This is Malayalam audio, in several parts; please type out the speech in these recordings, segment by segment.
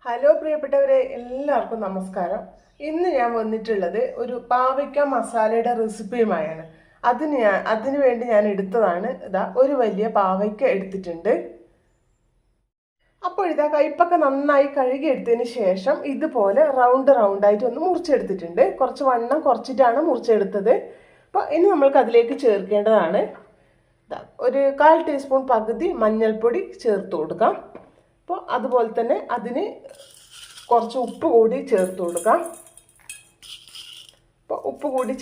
ഹലോ പ്രിയപ്പെട്ടവരെ, എല്ലാവർക്കും നമസ്കാരം. ഇന്ന് ഞാൻ വന്നിട്ടുള്ളത് ഒരു പാവയ്ക്ക മസാലയുടെ റെസിപ്പിയുമായാണ്. അതിനു വേണ്ടി ഞാൻ എടുത്തതാണ് ഒരു വലിയ പാവയ്ക്ക എടുത്തിട്ടുണ്ട്. അപ്പോൾ കയ്പൊക്കെ നന്നായി കഴുകി എടുത്തതിന് ശേഷം ഇതുപോലെ റൗണ്ടായിട്ട് ഒന്ന് മുറിച്ചെടുത്തിട്ടുണ്ട്. കുറച്ച് വണ്ണം കുറച്ചിട്ടാണ് മുറിച്ചെടുത്തത്. അപ്പോൾ ഇനി നമ്മൾക്ക് അതിലേക്ക് ചേർക്കേണ്ടതാണ് ഒരു 1/4 ടീസ്പൂൺ പകുതി മഞ്ഞൾപ്പൊടി ചേർത്ത് കൊടുക്കാം. അപ്പോൾ അതുപോലെ തന്നെ അതിന് കുറച്ച് ഉപ്പ് കൂടി ചേർത്ത് കൊടുക്കാം. അപ്പോൾ ഉപ്പ് കൂടി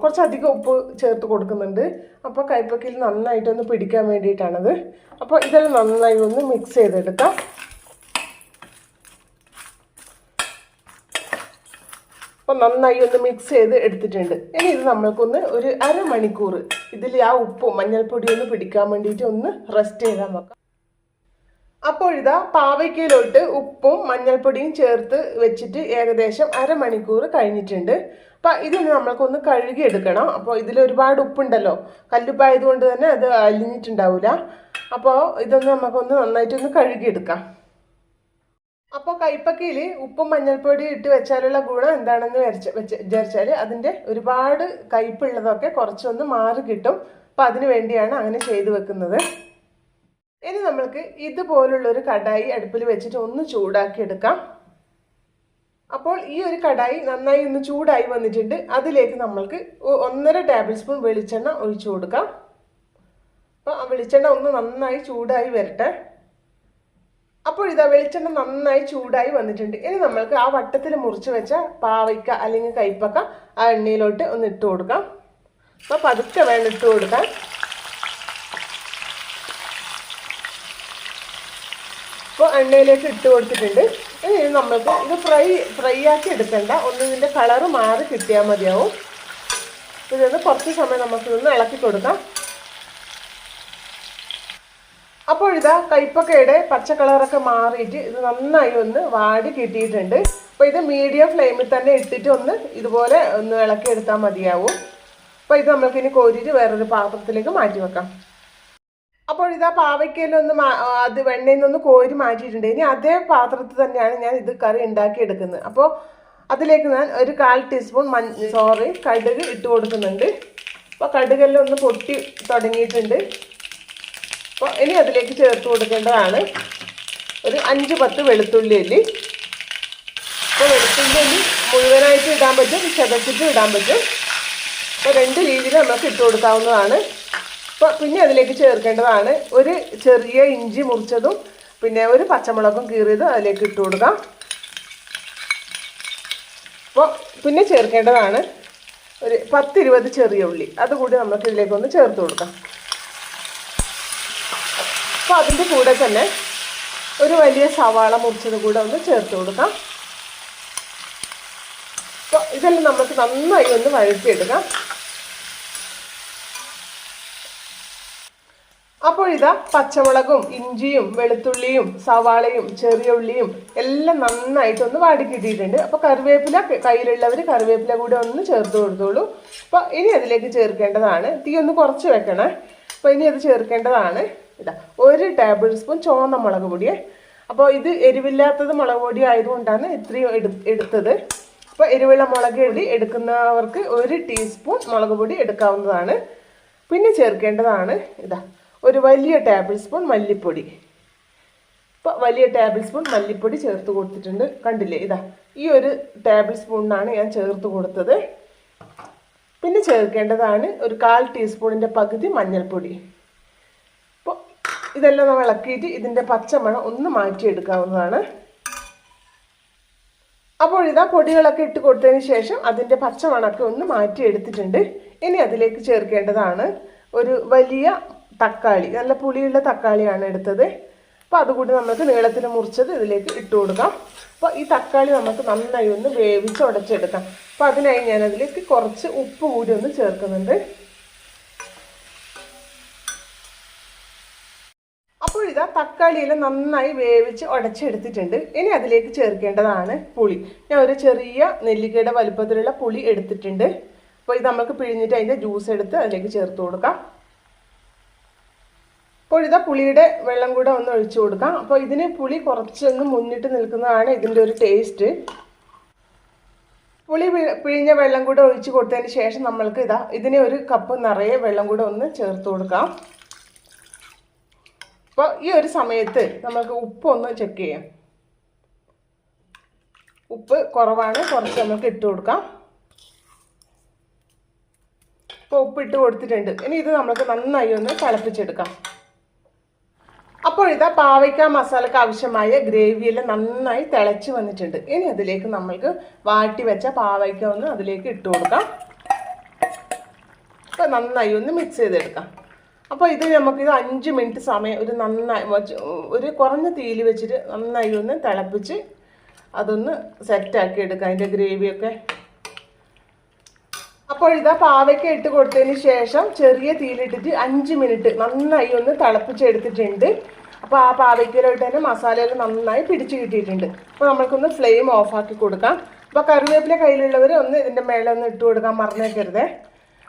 കുറച്ചധികം ഉപ്പ് ചേർത്ത് കൊടുക്കുന്നുണ്ട്. അപ്പോൾ കയ്പക്കയിൽ നന്നായിട്ടൊന്ന് പിടിക്കാൻ വേണ്ടിയിട്ടാണത്. അപ്പോൾ ഇതെല്ലാം നന്നായി ഒന്ന് മിക്സ് ചെയ്തെടുക്കാം. അപ്പോൾ നന്നായി ഒന്ന് മിക്സ് ചെയ്ത് എടുത്തിട്ടുണ്ട്. ഇനി ഇത് നമ്മൾക്കൊന്ന് ഒരു അരമണിക്കൂർ ഇതിൽ ആ ഉപ്പും മഞ്ഞൾപ്പൊടി ഒന്ന് പിടിക്കാൻ വേണ്ടിയിട്ട് ഒന്ന് റെസ്റ്റ് ചെയ്താൽ വെക്കാം. അപ്പോൾ പാവയ്ക്കയിലോട്ട് ഉപ്പും മഞ്ഞൾപ്പൊടിയും ചേർത്ത് വെച്ചിട്ട് ഏകദേശം അരമണിക്കൂർ കഴിഞ്ഞിട്ടുണ്ട്. അപ്പം ഇതിന് നമ്മൾക്കൊന്ന് കഴുകിയെടുക്കണം. അപ്പോൾ ഇതിൽ ഒരുപാട് ഉപ്പുണ്ടല്ലോ, കല്ലുപ്പായതുകൊണ്ട് തന്നെ അത് അലിഞ്ഞിട്ടുണ്ടാവില്ല. അപ്പോൾ ഇതൊന്ന് നമുക്കൊന്ന് നന്നായിട്ടൊന്ന് കഴുകിയെടുക്കാം. അപ്പോൾ കയ്പക്കയിൽ ഉപ്പും മഞ്ഞൾപ്പൊടി ഇട്ട് വെച്ചാലുള്ള ഗുണം എന്താണെന്ന് വിചാരിച്ചാൽ അതിൻ്റെ ഒരുപാട് കയ്പുള്ളതൊക്കെ കുറച്ചൊന്ന് മാറി കിട്ടും. അപ്പം അതിന് വേണ്ടിയാണ് അങ്ങനെ ചെയ്തു വെക്കുന്നത്. ഇനി നമ്മൾക്ക് ഇതുപോലുള്ളൊരു കടായി അടുപ്പിൽ വെച്ചിട്ട് ഒന്ന് ചൂടാക്കി എടുക്കാം. അപ്പോൾ ഈ ഒരു കടായി നന്നായി ഒന്ന് ചൂടായി വന്നിട്ടുണ്ട്. അതിലേക്ക് നമ്മൾക്ക് 1.5 ടേബിൾ സ്പൂൺ വെളിച്ചെണ്ണ ഒഴിച്ചു കൊടുക്കാം. അപ്പോൾ ആ വെളിച്ചെണ്ണ ഒന്ന് നന്നായി ചൂടായി വരട്ടെ. അപ്പോൾ വെളിച്ചെണ്ണ നന്നായി ചൂടായി വന്നിട്ടുണ്ട്. ഇനി നമ്മൾക്ക് ആ വട്ടത്തിൽ മുറിച്ച് വെച്ച പാവയ്ക്ക അല്ലെങ്കിൽ കയ്പക്ക ആ എണ്ണയിലോട്ട് ഒന്ന് ഇട്ട് കൊടുക്കാം. അപ്പോൾ പതുക്കെ വേണം ഇട്ട് കൊടുക്കാൻ. അപ്പോൾ എണ്ണയിലേക്ക് ഇട്ട് കൊടുത്തിട്ടുണ്ട്. ഇനി നമ്മൾക്ക് ഇത് ഫ്രൈ ആക്കി എടുക്കണ്ട, ഒന്ന് ഇതിൻ്റെ കളറ് മാറി കിട്ടിയാൽ മതിയാവും. ഇതൊന്ന് കുറച്ച് സമയം നമുക്കിതൊന്ന് ഇളക്കി കൊടുക്കാം. അപ്പോൾ കയ്പക്കയുടെ പച്ച കളറൊക്കെ മാറിയിട്ട് ഇത് നന്നായി ഒന്ന് വാടി കിട്ടിയിട്ടുണ്ട്. അപ്പോൾ ഇത് മീഡിയം ഫ്ലെയിമിൽ തന്നെ ഇട്ടിട്ട് ഒന്ന് ഇതുപോലെ ഒന്ന് ഇളക്കി എടുത്താൽ മതിയാവും. അപ്പോൾ ഇത് നമുക്കിനി കോരിയിട്ട് വേറൊരു പാത്രത്തിലേക്ക് മാറ്റി വെക്കാം. അപ്പോൾ പാവയ്ക്കയിലൊന്ന് അത് വെണ്ണയിൽ നിന്നൊന്ന് കോരി മാറ്റിയിട്ടുണ്ട്. ഇനി അതേ പാത്രത്തിൽ തന്നെയാണ് ഞാൻ ഇത് കറി ഉണ്ടാക്കിയെടുക്കുന്നത്. അപ്പോൾ അതിലേക്ക് ഞാൻ ഒരു 1/4 ടീസ്പൂൺ കടുക് ഇട്ട് കൊടുക്കുന്നുണ്ട്. അപ്പോൾ കടുകെല്ലാം ഒന്ന് പൊട്ടി തുടങ്ങിയിട്ടുണ്ട്. അപ്പോൾ ഇനി അതിലേക്ക് ചേർത്ത് കൊടുക്കേണ്ടതാണ് ഒരു 5-10 വെളുത്തുള്ളി അല്ലി. അപ്പോൾ വെളുത്തുള്ളി അല്ലി മുഴുവനായിട്ട് ഇടാൻ പറ്റും, ചതച്ചിട്ട് ഇടാൻ പറ്റും. അപ്പോൾ 2 രീതിയിൽ നമുക്ക് ഇട്ട് കൊടുക്കാവുന്നതാണ്. അപ്പോൾ പിന്നെ അതിലേക്ക് ചേർക്കേണ്ടതാണ് ഒരു ചെറിയ ഇഞ്ചി മുറിച്ചതും പിന്നെ ഒരു പച്ചമുളകും കീറിയതും അതിലേക്ക് ഇട്ട് കൊടുക്കാം. അപ്പോൾ പിന്നെ ചേർക്കേണ്ടതാണ് ഒരു 10-20 ചെറിയ ഉള്ളി, അതുകൂടി നമുക്ക് ഇതിലേക്കൊന്ന് ചേർത്ത് കൊടുക്കാം. അപ്പോൾ അതിൻ്റെ കൂടെ തന്നെ ഒരു വലിയ സവാള മുറിച്ചത് കൂടെ ഒന്ന് ചേർത്ത് കൊടുക്കാം. അപ്പോൾ ഇതെല്ലാം നമുക്ക് നന്നായി ഒന്ന് വഴറ്റിയെടുക്കാം. അപ്പോൾ പച്ചമുളകും ഇഞ്ചിയും വെളുത്തുള്ളിയും സവാളയും ചെറിയ ഉള്ളിയും എല്ലാം നന്നായിട്ടൊന്ന് വാടിക്കിട്ടിയിട്ടുണ്ട്. അപ്പോൾ കറിവേപ്പില കയ്യിലുള്ളവർ കറിവേപ്പില കൂടെ ഒന്ന് ചേർത്ത് കൊടുത്തോളൂ. അപ്പോൾ ഇനി അതിലേക്ക് ചേർക്കേണ്ടതാണ്, തീ ഒന്ന് കുറച്ച് വെക്കണേ. അപ്പോൾ ഇനി അത് ചേർക്കേണ്ടതാണ് 1 ടേബിൾ സ്പൂൺ ചുവന്ന മുളക് പൊടിയെ. അപ്പോൾ ഇത് എരിവില്ലാത്തത് മുളക് പൊടി ആയതുകൊണ്ടാണ് ഇത്രയും എടുത്തത്. അപ്പോൾ എരിവുള്ള മുളക് പൊടി എടുക്കുന്നവർക്ക് 1 ടീസ്പൂൺ മുളക് പൊടി എടുക്കാവുന്നതാണ്. പിന്നെ ചേർക്കേണ്ടതാണ് ഒരു വലിയ ടേബിൾ സ്പൂൺ മല്ലിപ്പൊടി. ഇപ്പോൾ വലിയ ടേബിൾ സ്പൂൺ മല്ലിപ്പൊടി ചേർത്ത് കൊടുത്തിട്ടുണ്ട്. കണ്ടില്ലേ, ഈ ഒരു ടേബിൾ സ്പൂണിനാണ് ഞാൻ ചേർത്ത് കൊടുത്തത്. പിന്നെ ചേർക്കേണ്ടതാണ് ഒരു 1/4 ടീസ്പൂണിൻ്റെ പകുതി മഞ്ഞൾപ്പൊടി. അപ്പോൾ ഇതെല്ലാം നമ്മൾ ഇളക്കിയിട്ട് ഇതിൻ്റെ പച്ചമണം ഒന്ന് മാറ്റിയെടുക്കാവുന്നതാണ്. അപ്പോൾ പൊടികളൊക്കെ ഇട്ട് കൊടുത്തതിന് ശേഷം അതിൻ്റെ പച്ചമണമൊക്കെ ഒന്ന് മാറ്റിയെടുത്തിട്ടുണ്ട്. ഇനി അതിലേക്ക് ചേർക്കേണ്ടതാണ് ഒരു വലിയ തക്കാളി, നല്ല പുളിയുള്ള തക്കാളിയാണ് എടുത്തത്. അപ്പോൾ അതുകൂടി നമുക്ക് നീളത്തിൽ മുറിച്ചത് ഇതിലേക്ക് ഇട്ട് കൊടുക്കാം. അപ്പോൾ ഈ തക്കാളി നമുക്ക് നന്നായി ഒന്ന് വേവിച്ച് ഉടച്ചെടുക്കാം. അപ്പോൾ അതിനായി ഞാൻ അതിലേക്ക് കുറച്ച് ഉപ്പ് കൂടി ഒന്ന് ചേർക്കുന്നുണ്ട്. അപ്പോൾ തക്കാളിയെല്ലാം നന്നായി വേവിച്ച് ഉടച്ചെടുത്തിട്ടുണ്ട്. ഇനി അതിലേക്ക് ചേർക്കേണ്ടതാണ് പുളി. ഞാൻ ഒരു ചെറിയ നെല്ലിക്കയുടെ വലുപ്പത്തിലുള്ള പുളി എടുത്തിട്ടുണ്ട്. അപ്പോൾ ഇത് നമുക്ക് പിഴിഞ്ഞിട്ട് അതിൻ്റെ ജ്യൂസ് എടുത്ത് അതിലേക്ക് ചേർത്ത് കൊടുക്കാം. അപ്പോൾ ഇതാ പുളിയുടെ വെള്ളം കൂടെ ഒന്ന് ഒഴിച്ചു കൊടുക്കാം. അപ്പോൾ ഇതിന് പുളി കുറച്ചൊന്ന് മുന്നിട്ട് നിൽക്കുന്നതാണ് ഇതിൻ്റെ ഒരു ടേസ്റ്റ്. പുളി പിഴിഞ്ഞ വെള്ളം കൂടെ ഒഴിച്ച് കൊടുത്തതിന് ശേഷം നമ്മൾക്ക് ഇതിന് ഒരു കപ്പ് നിറയെ വെള്ളം കൂടെ ഒന്ന് ചേർത്ത് കൊടുക്കാം. അപ്പോൾ ഈ ഒരു സമയത്ത് നമുക്ക് ഉപ്പൊന്ന് ചെക്ക് ചെയ്യാം. ഉപ്പ് കുറവാണ്, കുറച്ച് നമുക്ക് ഇട്ട് കൊടുക്കാം. അപ്പോൾ ഉപ്പ് ഇട്ട് കൊടുത്തിട്ടുണ്ട്. ഇനി ഇത് നമുക്ക് നന്നായി ഒന്ന് തിളപ്പിച്ചെടുക്കാം. അപ്പോൾ പാവയ്ക്ക മസാലയ്ക്ക് ആവശ്യമായ ഗ്രേവിയെല്ലാം നന്നായി തിളച്ച് വന്നിട്ടുണ്ട്. ഇനി അതിലേക്ക് നമ്മൾക്ക് വാട്ടി വെച്ച പാവയ്ക്ക ഒന്ന് അതിലേക്ക് ഇട്ട് കൊടുക്കാം. അപ്പോൾ നന്നായി ഒന്ന് മിക്സ് ചെയ്തെടുക്കാം. അപ്പോൾ ഇത് നമുക്കിത് 5 മിനിറ്റ് സമയം ഒരു കുറഞ്ഞ തീയിൽ വെച്ചിട്ട് നന്നായി ഒന്ന് തിളപ്പിച്ച് അതൊന്ന് സെറ്റാക്കി എടുക്കാം, അതിൻ്റെ ഗ്രേവിയൊക്കെ. അപ്പോൾ പാവയ്ക്ക ഇട്ട് കൊടുത്തതിന് ശേഷം ചെറിയ തീയിലിട്ടിട്ട് 5 മിനിറ്റ് നന്നായി ഒന്ന് തിളപ്പിച്ചെടുത്തിട്ടുണ്ട്. അപ്പോൾ ആ പാവയ്ക്കയിലോട്ട് തന്നെ മസാലയിൽ നന്നായി പിടിച്ച് കിട്ടിയിട്ടുണ്ട്. അപ്പോൾ നമ്മൾക്കൊന്ന് ഫ്ലെയിം ഓഫാക്കി കൊടുക്കാം. അപ്പോൾ കറിവേപ്പില കയ്യിലുള്ളവർ ഒന്ന് ഇതിൻ്റെ മേലെ ഒന്ന് ഇട്ട് കൊടുക്കാൻ മറന്നേക്കരുതേ.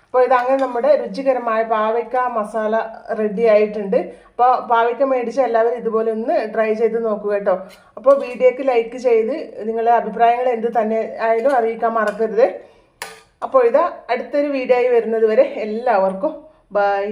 അപ്പോൾ അങ്ങനെ നമ്മുടെ രുചികരമായ പാവയ്ക്ക മസാല റെഡി ആയിട്ടുണ്ട്. അപ്പോൾ പാവയ്ക്ക മേടിച്ച എല്ലാവരും ഇതുപോലെ ഒന്ന് ട്രൈ ചെയ്ത് നോക്കുക കേട്ടോ. അപ്പോൾ വീഡിയോക്ക് ലൈക്ക് ചെയ്ത് നിങ്ങളുടെ അഭിപ്രായങ്ങൾ എന്ത് തന്നെ ആയാലും അറിയിക്കാൻ മറക്കരുത്. അപ്പോൾ അടുത്തൊരു വീഡിയോ ആയി വരുന്നത് വരെ എല്ലാവർക്കും ബൈ.